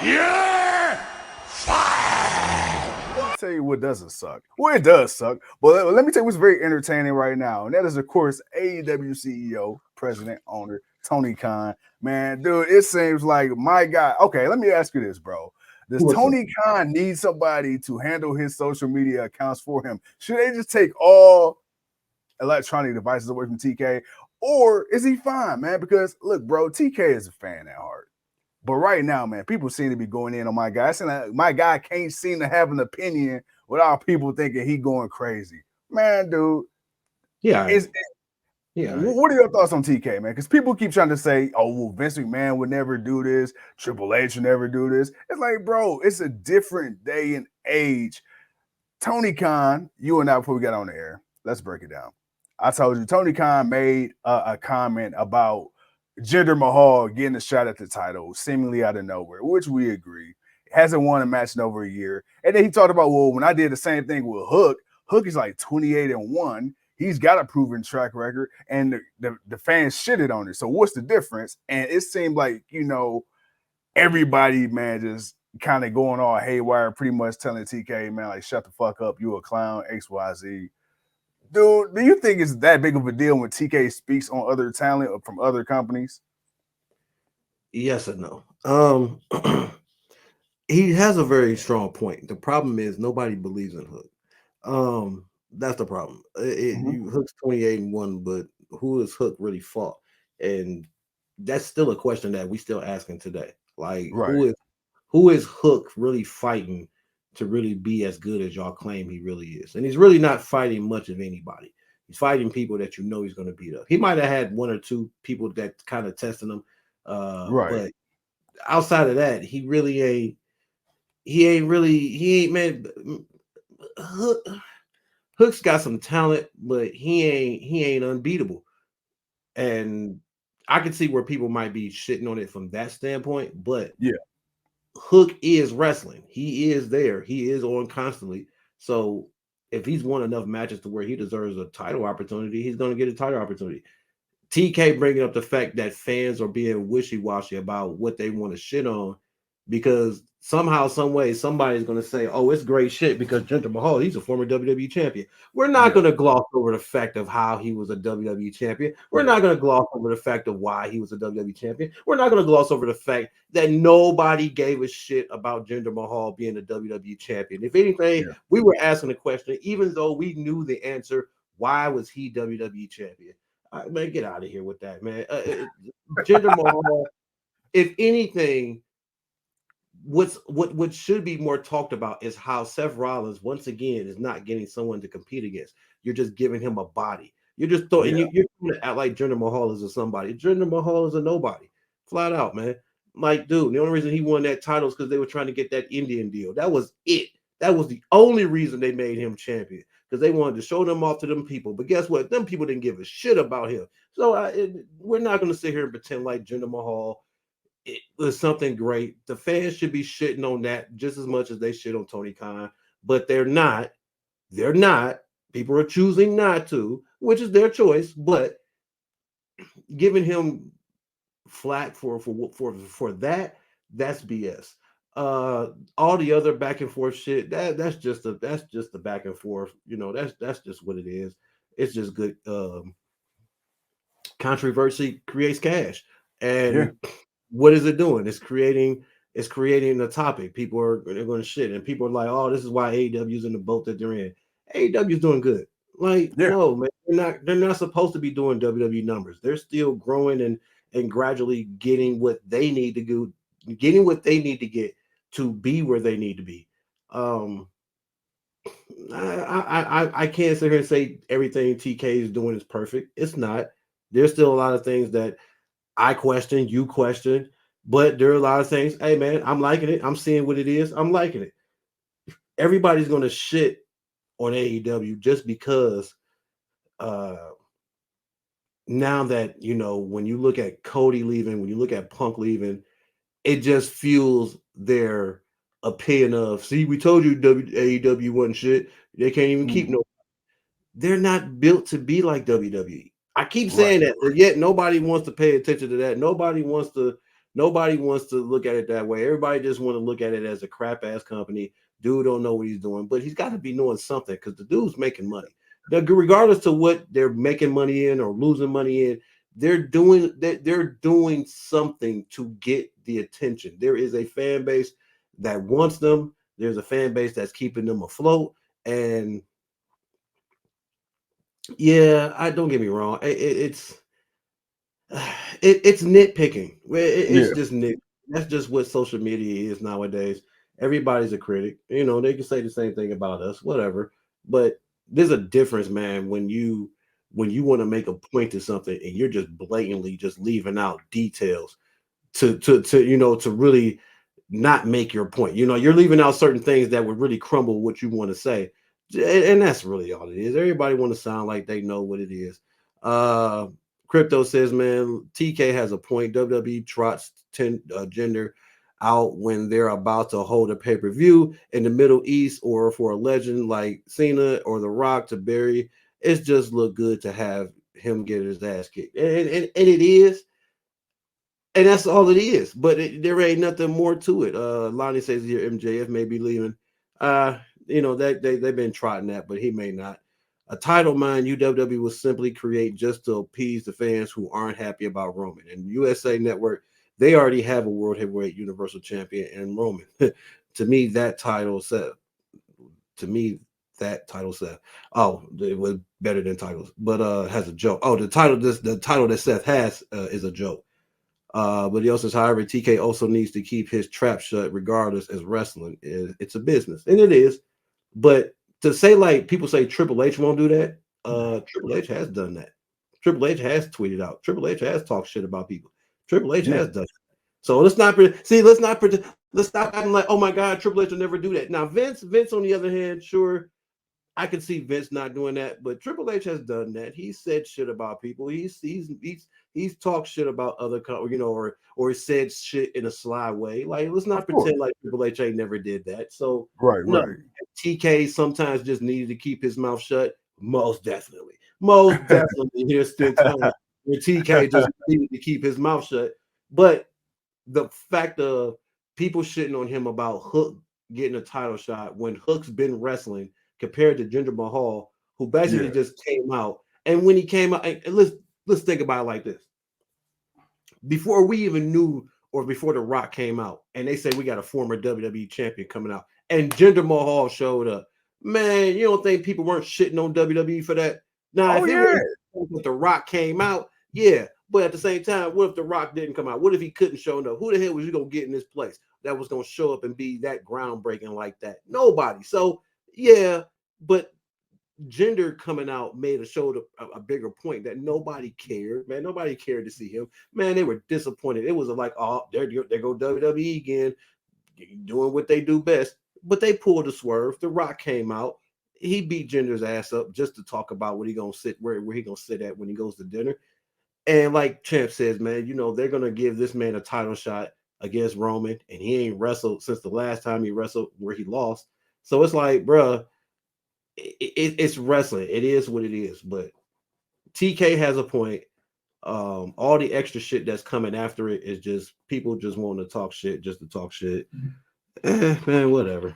You're fired. I'll tell you what doesn't suck. Well, it does suck, but let me tell you what's very entertaining right now, and that is, of course, AEW CEO, president, owner Tony Khan. Man, dude, it seems like my guy. Okay, let me ask you this, bro. Does What's up? Tony Khan need somebody to handle his social media accounts for him? Should they just take all electronic devices away from TK, or is he fine, man? Because look, bro, TK is a fan at heart. But right now, man, people seem to be going in on my guy. My guy can't seem to have an opinion without people thinking he going crazy. Man, dude, Yeah, is yeah. what are your thoughts on TK, man? Because people keep trying to say, "Oh, well, Vince McMahon would never do this. Triple H would never do this." It's like, bro, it's a different day and age. Tony Khan, you and I, before we got on the air, let's break it down. I told you, Tony Khan made a comment about Jinder Mahal getting a shot at the title, seemingly out of nowhere, which we agree. Hasn't won a match in over a year. And then he talked about, well, when I did the same thing with Hook, Hook is like 28-1. He's got a proven track record, and the fans shitted on it. So what's the difference? And it seemed like, everybody, man, just kind of going all haywire, pretty much telling TK, man, like, shut the fuck up, you a clown, XYZ. Dude, do you think it's that big of a deal when TK speaks on other talent from other companies? Yes and no. He has a very strong point. The problem is nobody believes in Hook. That's the problem. Mm-hmm. Hook's 28-1, but who is Hook really fought? And that's still a question that we still asking today. Like, Right. who is Hook really fighting to really be as good as y'all claim he really is? And he's really not fighting much of anybody. He's fighting people that you know he's going to beat up. He might have had one or two people that kind of testing him, Right. but outside of that, he ain't man. Hook, Hook's got some talent, but he ain't unbeatable. And I can see where people might be shitting on it from that standpoint, but Yeah. Hook is wrestling. He is there. He is on constantly. So if he's won enough matches to where he deserves a title opportunity, he's going to get a title opportunity. TK bringing up the fact that fans are being wishy-washy about what they want to shit on because somehow, some way, somebody's going to say, "Oh, it's great shit," because Jinder Mahal, he's a former WWE champion. We're not Yeah. going to gloss over the fact of how he was a WWE champion. We're Yeah. not going to gloss over the fact of why he was a WWE champion. We're not going to gloss over the fact that nobody gave a shit about Jinder Mahal being a WWE champion. If anything, Yeah. we were asking the question, even though we knew the answer, why was he WWE champion? Man, get out of here with that, man. Jinder Mahal, if anything, what should be more talked about is how Seth Rollins once again is not getting someone to compete against. You're just giving him a body. You're just throwing Yeah. you're going to act like Jinder Mahal is a somebody. Jinder Mahal is a nobody, flat out, man. Like, dude, the only reason he won that title is because they were trying to get that Indian deal. That was it. That was the only reason they made him champion because they wanted to show them off to them people. But guess what? Them people didn't give a shit about him. So we're not going to sit here and pretend like Jinder Mahal it was something great. The fans should be shitting on that just as much as they shit on Tony Khan, but they're not. They're not. People are choosing not to, which is their choice. But giving him flack for that, that's BS. All the other back and forth shit, that's just the back and forth. That's just what it is. It's just good. Controversy creates cash, Yeah. and what is it doing? It's creating a topic. They're going to shit, and people are like, "Oh, this is why AEW is in the boat that they're in." AEW is doing good. Like, Yeah. no, man, they're not supposed to be doing WWE numbers. They're still growing and gradually getting what they need to do, getting what they need to get to be where they need to be. Um, I can't sit here and say everything TK is doing is perfect. It's not. There's still a lot of things that I question, you question, but there are a lot of things. Hey, man, I'm liking it. I'm seeing what it is. I'm liking it. Everybody's going to shit on AEW just because uh, now that, when you look at Cody leaving, when you look at Punk leaving, it just fuels their opinion of, see, we told you AEW wasn't shit. They can't even keep Mhm. no. They're not built to be like WWE. I keep Right. saying that, but yet nobody wants to pay attention to that. Nobody wants to. Nobody wants to look at it that way. Everybody just want to look at it as a crap ass company. Dude don't know what he's doing, but he's got to be knowing something because the dude's making money. Regardless to what they're making money in or losing money in, they're doing something to get the attention. There is a fan base that wants them. There's a fan base that's keeping them afloat. And yeah, I don't get me wrong. It's nitpicking. It's Yeah. just nit. That's just what social media is nowadays. Everybody's a critic. You know, they can say the same thing about us, whatever. But there's a difference, man, when you want to make a point to something and you're just blatantly just leaving out details to to really not make your point. You know, you're leaving out certain things that would really crumble what you want to say. And that's really all it is. Everybody want to sound like they know what it is. Uh Crypto says, man, TK has a point. WWE trots gender out when they're about to hold a pay-per-view in the Middle East or for a legend like Cena or The Rock to bury. It's just look good to have him get his ass kicked. And it is, and that's all it is. But there ain't nothing more to it. Lonnie says here MJF may be leaving. That they've been trotting that, but he may not. A title mine UWW will simply create just to appease the fans who aren't happy about Roman. And USA Network, they already have a World Heavyweight Universal Champion in Roman. To me, that title set. To me, that title set. Oh, it was better than titles, but has a joke. Oh, the title that Seth has is a joke. But he also says, however, TK also needs to keep his trap shut, regardless, as wrestling it's a business, and it is. But to say like people say Triple H won't do that, Triple H has done that. Triple H has tweeted out. Triple H has talked shit about people. Triple H Yeah. has done. So let's stop acting like, oh my God, Triple H will never do that. Now Vince on the other hand, sure, I can see Vince not doing that, but Triple H has done that. He said shit about people. He's talked shit about other, or he said shit in a sly way. Like, let's not Of course. pretend like Triple H ain't never did that. So Right, no, right. TK sometimes just needed to keep his mouth shut. Most definitely. There's still times where TK just needed to keep his mouth shut. But the fact of people shitting on him about Hook getting a title shot when Hook's been wrestling compared to Jinder Mahal, who basically Yeah. just came out. And when he came out, and let's think about it like this. Before we even knew, or before The Rock came out, and they say we got a former WWE champion coming out, and Jinder Mahal showed up. Man, you don't think people weren't shitting on WWE for that? Now, Oh if it yeah. was The Rock came out, yeah. But at the same time, what if The Rock didn't come out? What if he couldn't show up? Who the hell was you gonna get in this place that was gonna show up and be that groundbreaking like that? Nobody. So yeah, but Gender coming out made a bigger point that nobody cared, man. Nobody cared to see him, man. They were disappointed. It was like, oh, there go WWE again, doing what they do best. But they pulled a swerve. The Rock came out. He beat Gender's ass up just to talk about what he gonna sit where he gonna sit at when he goes to dinner. And like Champ says, man, they're gonna give this man a title shot against Roman, and he ain't wrestled since the last time he wrestled where he lost. So it's like, bruh, it's wrestling. It is what it is. But TK has a point. All the extra shit that's coming after it is just people just wanting to talk shit just to talk shit. Man, whatever.